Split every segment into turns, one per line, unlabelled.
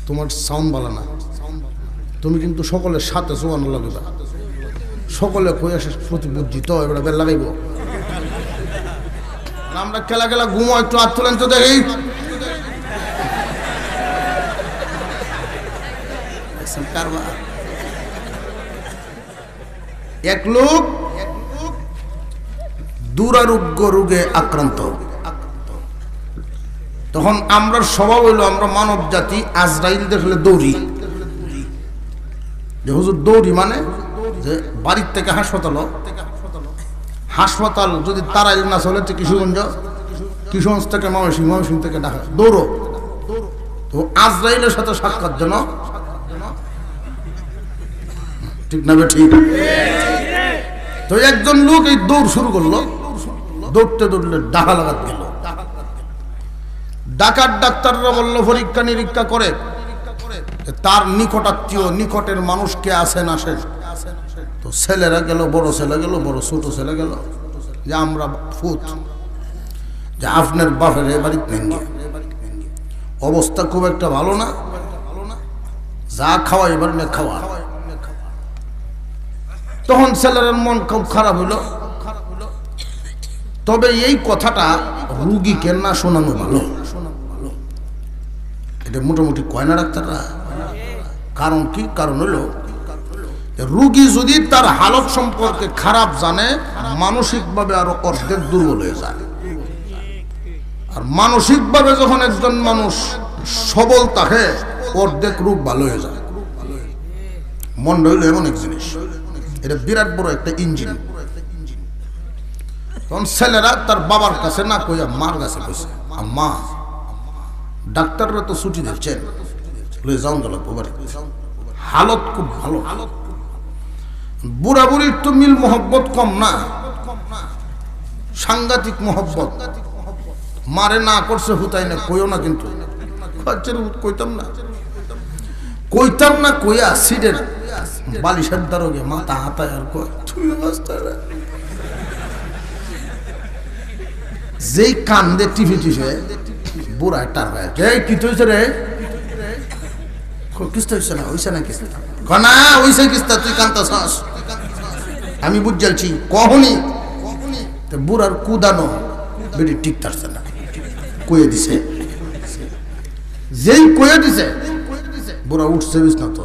তোমার সাউন্ড ভালো না, তুমি কিন্তু সকলের সাথে সুবহানাল্লাহ বলবা, সকলে কইয়া শেষ প্রতিবুদ্ধি তো এবার বেল লাগাইব। আমরা খেলা খেলা ঘুমো, একটু হাত তুলেন তো দেখি। এক লোক দুরারোগ্য রোগে আক্রান্ত। তখন আমরা স্বভাব হইল, আমরা মানব জাতি আজরাইল দেখলে দৌড়ি, যে হুজুর দৌড়ি মানে যে বাড়ির থেকে হাসপাতাল, হাসপাতাল যদি তারাইল না চলে তো কিশোরগঞ্জ, কিশোরগঞ্জ থেকে ময়মনসিংহ, ময়মনসিংহ থেকে ঢাকা, দৌড়ো। তো আজরাইলের সাথে সাক্ষাৎ যেন ঠিক না বে ঠিক। তো একজন লোক এই দৌড় শুরু করলো, দৌড়তে দৌড়লে ডাকা লাগাত গেল। ডাকার ডাক্তাররা বললো পরীক্ষা নিরীক্ষা করে তার নিকটাত্মীয় নিকটের মানুষ কে আছে না সে। তো ছেলেরা গেল, বড় ছেলে গেল, বড় ছোট ছেলে গেল, যে আমরা ফুত, যে আপনার বাপের এ বাড়িতে নেন, অবস্থা খুব একটা ভালো না, যা খাওয়া এবার মে খাওয়া। তখন ছেলের মন খুব খারাপ হইল। তবে এই কথাটা রুগীকে না শোনানো ভালো, এটা মোটামুটি কয় না ডাক্তাররা। কারণ কি? কারণ হলো রুগী যদি তার হালত সম্পর্কে খারাপ জানে, মানসিকভাবে আরো অর্ধেক দুর্বল হয়ে যায়। আর মানসিকভাবে যখন একজন মানুষ সবল থাকে, অর্ধেক রোগ ভালো হয়ে যায়। মনটা হইল এমন এক জিনিস, এটা বিরাট বড় একটা ইঞ্জিন। তখন ছেলেরা তার বাবার কাছে না কইয়া মার কাছে কইছে, মা ডাক্তাররা তো ছুটি দিচ্ছেন, যাও হালত খুব ভালো। বুড়া বুড়ির তো মিল মোহব্বত কম না, সাংঘাতিক মোহব্বত। মারে না করছে হুতাই না, কইও না কিন্তু কইতাম না কইয়া সিটের বালিশের দ্বারকে মাথা হাতায় আর যেই কান্দে টিফে টিফে বুড়া টার ভাই কি হয়েছে রে, কিস্তা হয়েছে না, হয়েছে না কিস্তা না হয়েছে কিস্তা, তুই কান্তাছাস, আমি বুঝালছি কখনই। বুড়ার কুদানো বেটি ঠিক থাকছে না, কয়ে দিছে। যেই কয়ে দিছে বুড়া উঠছে বিছনা, তো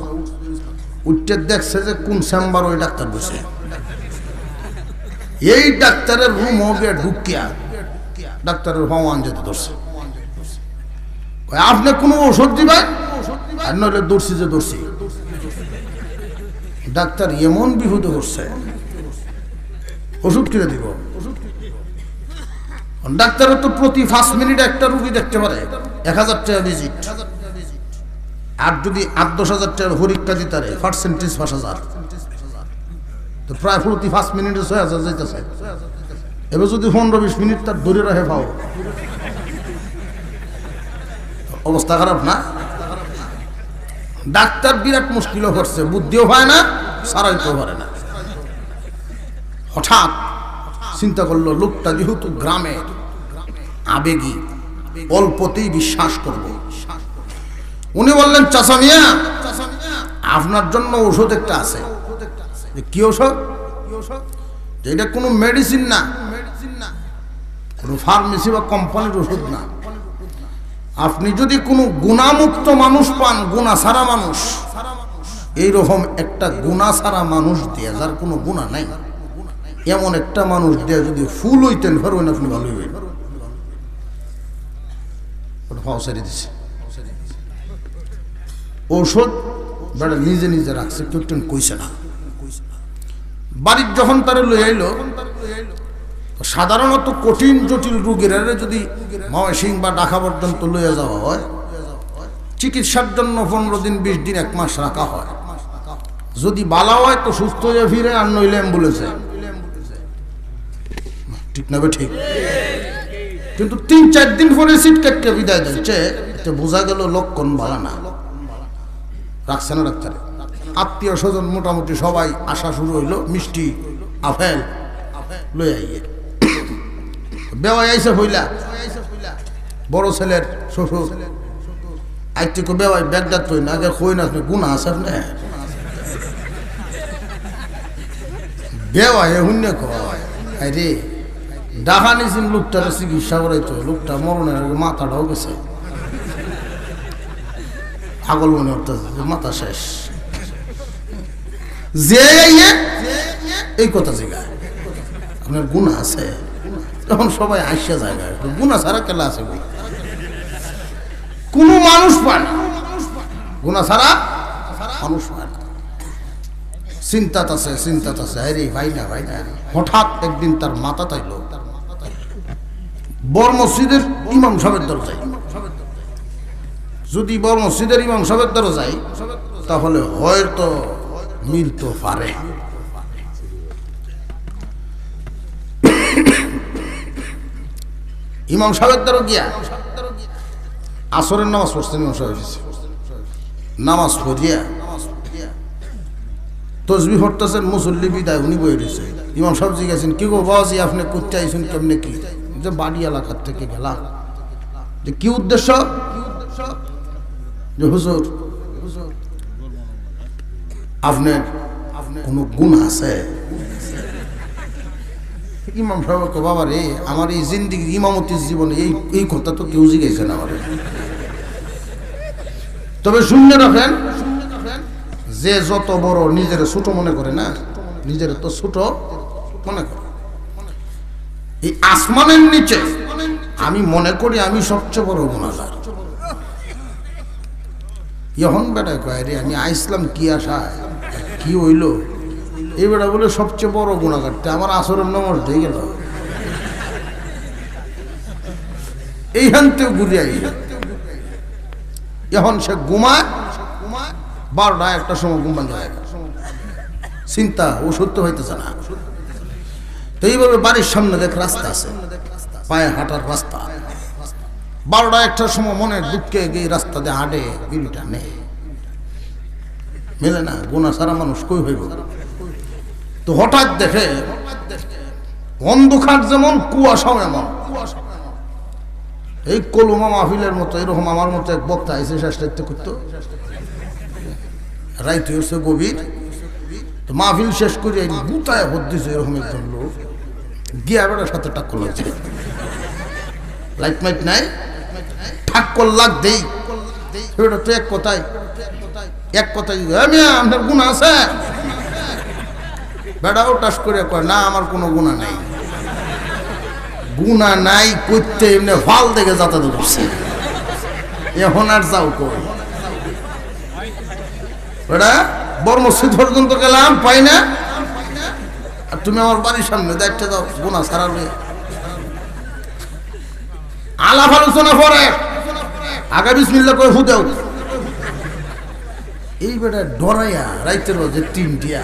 উঠতে দেখছে যে কোন চেম্বার ওই ডাক্তার বসে। এই ডাক্তারের রুম হবে ঢুকিয়া ডাক্তারের ভগবান যেতে ধরছে, আপনি কোনো ওষুধ দিবেন? আর নইলে দর্শি যে দর্শি। ডাক্তার এমন বিহুদ করছে, ওষুধ কিনে দিব। ডাক্তারের তো প্রতি 5 মিনিট একটা রুগী দেখতে পারে, 1000 টাকা ভিজিট। আর যদি 8-10 হাজার টাকার পরীক্ষা দিতে পারে, পার্সেন্টেজ 5000, তো প্রায় প্রতি 5 মিনিটে 6000 যাইতেছে। এবার যদি 15-20 মিনিট তার ধরে রাখে পাও, অবস্থা খারাপ না? ডাক্তার বিরাট মুশকিলও করছে, বুদ্ধিও হয় না, সারাইতেও পারে না। হঠাৎ চিন্তা করলো, লোকটা যেহেতু গ্রামে আবেগী, অল্পতেই বিশ্বাস করব। উনি বললেন, চাচা মিয়া আপনার জন্য ওষুধ একটা আছে। কি ওষুধ? যেটা কোনো মেডিসিন না, কোনো ফার্মেসি বা কোম্পানির ওষুধ না। আপনি যদি কোনো গুণামুক্ত মানুষ পান, গুণা ছাড়া মানুষ, এইরকম একটা গুণা ছাড়া মানুষ দিয়ে, যার কোনো গুণা নাই, এমন একটা মানুষ দিয়ে যদি ফুল হইতেন ফেরোন, আপনি ভালো হইবেন। ঔষধ বেড়া নিজে নিজে রাখছে, কেউ কইছে না। বাড়ির যখন তারা লই আইলো, সাধারণত কঠিন জটিল রোগীরা যদি ময়মনসিংহ বা ঢাকা পর্যন্ত লইয়া যাওয়া হয়, চিকিৎসার জন্য 15 দিন 20 দিন 1 মাস রাখা হয়। যদি বালা হয় তো সুস্থ হয়ে ফিরে, আর নইলে অ্যাম্বুলেন্সে, ঠিক না? ঠিক। কিন্তু 3-4 দিন পরে সিট কেটে বিদায় দিচ্ছে, এতে বোঝা গেল লক্ষণ ভালো না। রাখছে না ডাক্তারে। আত্মীয় স্বজন মোটামুটি সবাই আসা শুরু হইলো, মিষ্টি আপেল লই আইয়ে বেওয়াই আইসে হইলা, বড় ছেলের শ্বশুর আইতে কো বেওয়াই ব্যাগটা তুই না আগে কই না আপনি গুনাহ আছে না বেওয়াই হুন্য কয় আরে ডাহানিসিন লোকটার চিকিৎসা করাইতো লোকটা মরণের আগে মাথাটাও গেছে পাগল মনে হতেছে মাথা শেষ যে এই কথা জিগা আপনার গুনাহ আছে তখন সবাই আইসা জায়গা গুনাহ ছাড়া কেলা আছে কোনো মানুষ পায় না গুনাহ ছাড়া মানুষ পায় না চিন্তা আছে আরে ভাই না হঠাৎ একদিন তার মাথা তাইলো বড় মসজিদের ইমাম সাহেবের দরজায় যদি বড় মসজিদের ইমাম সাহেবের দরজায় তাহলে হয়তো মিলতে পারে ইমাম সাহেবের দ্বারা গিয়া আসরের নামাজ পড়ছেন ইমাম সাহেব নামাজ পড়িয়া তসবি পড়তেছেন মুসল্লি বিদায় উনি বই রয়েছে ইমাম সাহেব জিজ্ঞাসেন কি গো বাবাজি আপনি করতে আইসেন কেমনে কি যে বাড়ি এলাকার থেকে গেলাম যে কি উদ্দেশ্য যে হুজুর আপনার কোনো গুনাহ আছে ইমাম সাহেব কো বাবা রে আমার এই জিন্দেগি ইমামতির জীবনে এই কথা তো কেউ জিজ্ঞাসা না আমার তবে শুনে রাখেন যে যত বড় নিজের ছোট মনে করে না নিজের তো ছোট মনে করে এই আসমানের নিচে আমি মনে করি আমি সবচেয়ে বড় গুনাহগার এখন বেটা কয় রে আমি আইসলাম কি আশায় কি হইল এই বেটা বলে সবচেয়ে বড় গুনাহগার আমার আসরের নামাজ হয়ে গেল এইখানতেও ঘুরে আইল এখন সে ঘুমায় 12টা 1টার সময় ঘুম ভাঙে চিন্তা ও সত্য হইতেছে না তো এইভাবে বাড়ির সামনে দেখ রাস্তা আছে পায়ে হাঁটার রাস্তা 12টা 1টার সময় মনে দুঃখে গিয়ে রাস্তা দিয়ে হাঁটে বিড়িটা নেই মেলে না গুনাহ সারা মানুষ কই হইব তো হঠাৎ দেখে অন্ধকার যেমন কুয়াশাও এমন এই কলমা মাহফিলের মতো এরকম আমার মতো এক বক্তা এসে শেষটা করতো রাইতে হচ্ছে গভীর তো মাহফিল শেষ করে গুতায় ভোট দিছে এরকম একজন লোক গিয়া বেড়ার সাথে টাক্কর লাগছে লাইট মাইট নাই ঠাক্কর লাগ দেই সেটা তো এক কথায় আপনার গুনাহ আছে বেড়াও টাস করে কয় না আমার কোনো গুনাহ নাই গুনাহ নাই করতে এমনি ফাল দেখে যাতায়াত করছে এখন আর যাও কই বেড়া বড় মসজিদ পর্যন্ত গেলাম পাই না আর তুমি আমার বাড়ির সামনে দেখতে দাও গুনাহ ছাড়াবে আলাপ আলোচনা পরে আগে বিসমিল্লাহ করে ফু দাও এই বেটা ডরাইয়া রাইতের যে 3টিয়া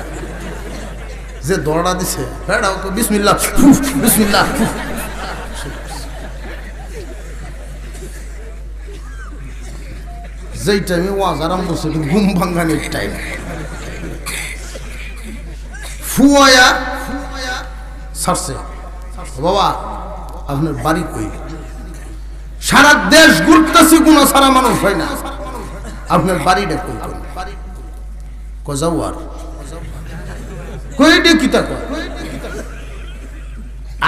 যে দৌড়া দিছে বেটা বিসমিল্লাহ বিসমিল্লাহ যেই টাইমে ওয়াজ আরম্ভ করছে ঘুম ভাঙানির টাইম ফুয়া ছাড়ছে বাবা আপনার বাড়ি কই সারা দেশ ঘুরতেছি গুনাহ সারা মানুষ হয় না আপনার বাড়িটা কই কজাওয়ার কইডে কিতা কয়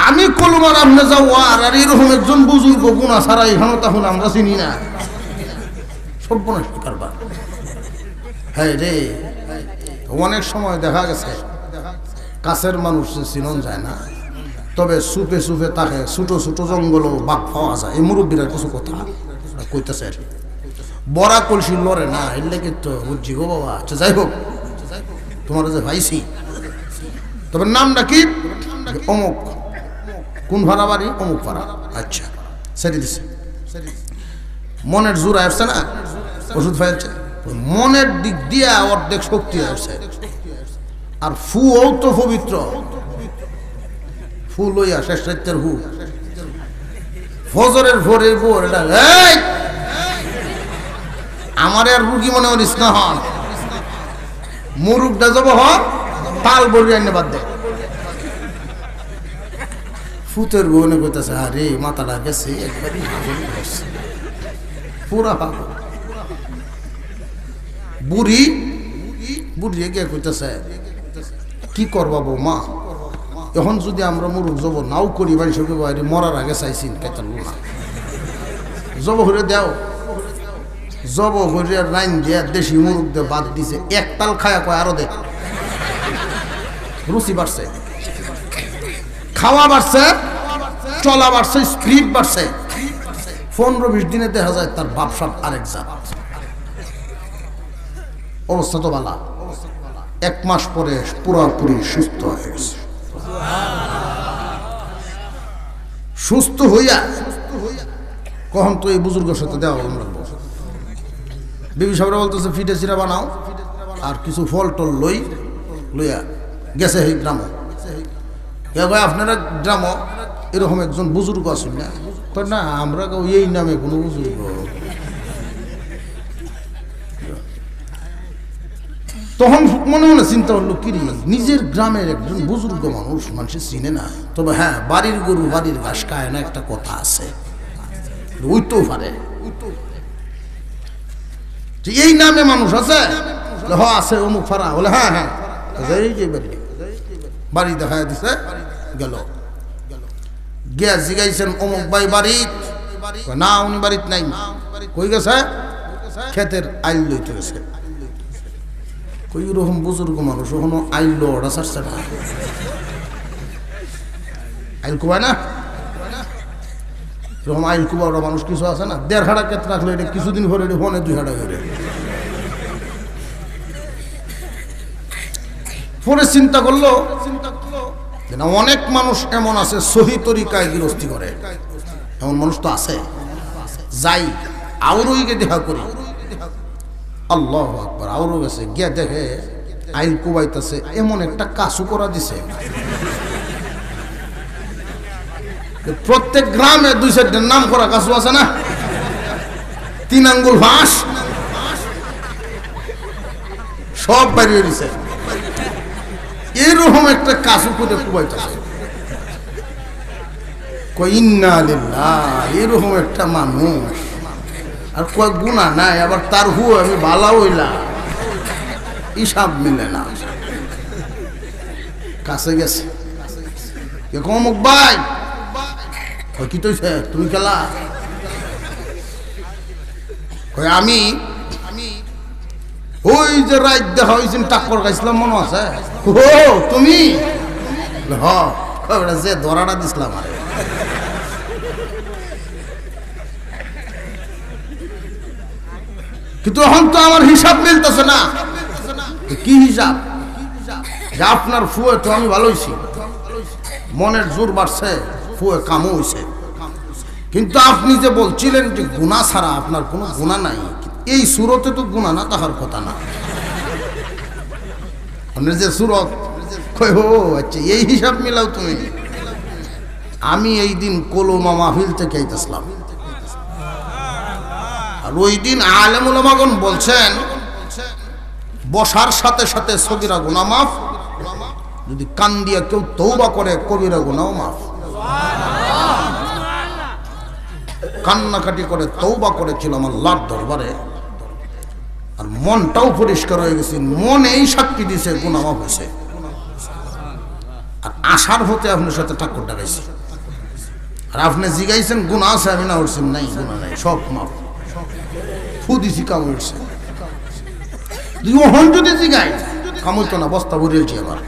আমি কলমার আপনি যাওয়ার আর এরকম একজন বুজুর্গ গুনাহ সারা এখানে তখন আমরা চিনি না সর্বনাশ কারবার হ্যাঁ রে অনেক সময় দেখা গেছে কাছের মানুষ চিনন যায় না তবে সুপে সুপে তাকে ছোট ছোট জঙ্গলও বাঘ পাওয়া যায় এই মুরব্বীরা কিছু কথা কইতেছে আর বড়া কলসি লড়ে না এর লেগে তো বুঝছি গো বাবা আচ্ছা যাই হোক তোমার যে ভাইছি তবে নামটা কি অমুক কোন ভাড়া বাড়ি অমুক ভাড়া আচ্ছা সেটি দিছে মনের জোর আসছে না ওষুধ খাইছে মনের দিক দিয়া অর্ধেক শক্তি আসছে আর ফুও তো পবিত্র ফুল লইয়া শেষ রাতের হু ফজরের ভোরে ভোর এটা আমার আর রুগী মনে করিস না হন মুরুগটা যাব হন তাল বলি আইনে বাদ দে ফুতের বউনে কইতেছে আরে মাথাটা গেছে একবারই পুরা পাগল বুড়ি বুড়ি গিয়ে কইতেছে কি করবা বৌমা এখন যদি আমরা মুরুখ জব নাও করি বাড়ি সঙ্গে বাইরে মরার আগে চাইছি কেতাল না জব হরে দেও জব হরে রাইন দিয়ে দেশি মুরুখ দিয়ে বাদ দিছে একতাল খায়া কয় আরো দেখ রুচি বাড়ছে খাওয়া বাড়ছে চলা বাড়ছে স্পিড বাড়ছে 15-20 দিনে দেখা যায় তার বাপসাপ আরেক জাত অবস্থা তো ভালো 1 মাস পরে পুরোপুরি সুস্থ হয়ে গেছে সুস্থ হইয়া কখন তো এই বুজুর্গের সাথে দেওয়া লাগবো বিবি সাহেবরা বলতেছে ফিটে চিরা বানাও আর কিছু ফল টল লইয়া গেছে এই গ্রাম আপনারা গ্রাম এরকম একজন বুজুর্গ আছেন না তো না আমরা এই নামে কোনো বুজুর্গ তখন মনে মনে চিন্তা করলো কিরি নিজের গ্রামের একজন বুজুর্গ মানুষের চিনে না তবে হ্যাঁ বাড়ির গরু বাড়ির ঘাস খায় না একটা কথা আছে উইতেও পারে এই নামে মানুষ আছে আছে অমুক ফারা বলে হ্যাঁ হ্যাঁ বাড়ি দেখা দিছে গেল গিয়া জিগাইছেন অমুক ভাই বাড়িত না উনি বাড়িত নাই কই গেছে ক্ষেতের আইল লইতে গেছে কই রকম বুজুর্গ মানুষ ওখানে আইল ওরা ছাড়ছে না আইল কুবায় না এরকম আইল কুবা ওরা মানুষ কিছু আছে না 1.5 হাড়া ক্ষেত রাখলে এটা কিছুদিন পরে এটা ফোনে 2 হাড়া করে পরে চিন্তা করলো না অনেক মানুষ এমন আছে সহি তরিকায় গৃহস্থী করে এমন মানুষ তো আছে যাই আউরই গে দেখা করি আল্লাহু আকবার আউরও গেছে গিয়া দেখে আইল কুবাইতেছে এমন একটা কাসু করা দিছে প্রত্যেক গ্রামে 2-4টা নাম করা কাসু আছে না 3 আঙ্গুল ভাস সব বাইরে দিছে এরকম একটা কাসু করে কুবাইতেছে কই ইন্না লিল্লাহ এরকম একটা মানুষ আর কয় গুণা নাই আবার তার হু আমি ভালো হইলা হিসাব মিলে না কাছে গেছে কে কমুক ভাই কই কি তৈছে তুমি খেলা কই আমি ওই যে রাত দেখা হয়েছেন টাক্কর গাইছিলাম মনে আছে ও তুমি যে ধরাটা দিছিলাম আরে কিন্তু এখন তো আমার হিসাব মিলতেছে না কি হিসাব যে আপনার ফুয়ে তো আমি ভালো হয়েছি মনের জোর বাড়ছে ফুয়ে কামও হয়েছে কিন্তু আপনি যে বলছিলেন যে গুনাহ ছাড়া আপনার কোনো গুনাহ নাই এই সুরতে তো গুনাহ না তাহার কথা না আপনার যে সুরত কই হো আচ্ছা এই হিসাব মিলাও তুমি আমি এই দিন কলমা মাহফিল থেকে আইতাছিলাম আর ওই দিন আলেম উলামাগণ বলছেন বসার সাথে সাথে সগীরা গুনাহ মাফ যদি কান দিয়ে কেউ তওবা করে কবিরা গুনাহ মাফ কান্নাকাটি করে তওবা করেছিলাম আল্লাহর দরবারে আর মনটাও পরিষ্কার হয়ে গেছে মনেই সাক্ষী দিছে গুনাহ মাফ হয়েছে আর আশার হতে আপনার সাথে ঠাকুর ডাকাইছি আর আপনি জিগাইছেন গুনাহ আছে আমি না বলছেন নাই গুনাহ নাই সব মাফ ফুদিছি কাম হয়েছে ওহন যদি জিগাই কাম হইতো না বস্তা ভরিয়েছি আবার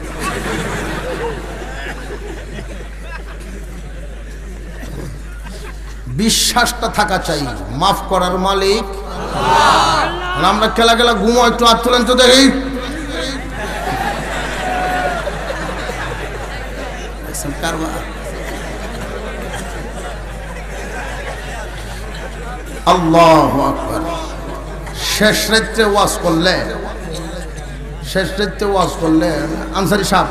বিশ্বাসটা থাকা চাই মাফ করার মালিক আল্লাহ আমরা খেলা খেলা ঘুমো একটু হাত তুলেন তো দেখি আল্লাহু আকবার শেষ রাতে ওয়াজ করলেন আনসারি সাহেব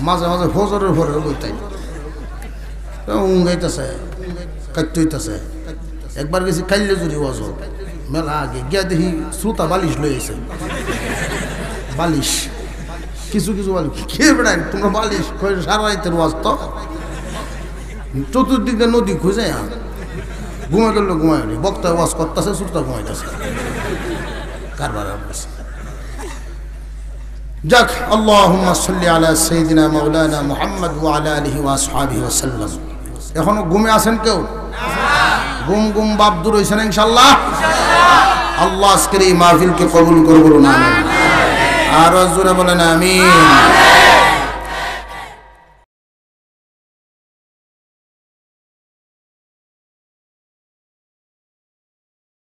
মাঝে মাঝে ফজরের ভোরে বইতাই উঙ্গাইতেছে কাটতেছে একবার গেছি কাইলে জুড়ি ওয়াজ মেলা আগে গিয়া দেখি শ্রোতা বালিশ লইছে বালিশ কিছু কিছু বালিশ খেয়ে বেড়াই তোমরা বালিশ সারা রাতের ওয়াজ তো চতুর্দিকে নদী খুঁজে ঘুমাই গেল ঘুমাই বক্তা ওয়াজ করতেছে শ্রোতা ঘুমাইতেছে কারবার যাক, আল্লাহুম্মা সাল্লি আলা সাইয়্যিদিনা মাওলানা মুহাম্মদ ওয়া আলা আলিহি ওয়া আসহাবিহি ওয়া সাল্লাম। এখনো ঘুমে আছেন কেউ? ঘুম ঘুম বাপ দূর হইছেন ইনশাআল্লাহ। আল্লাহ আজকের এই মাহফিলকে কবুল করুন, আমিন। আর জোরে বলেন আমিন।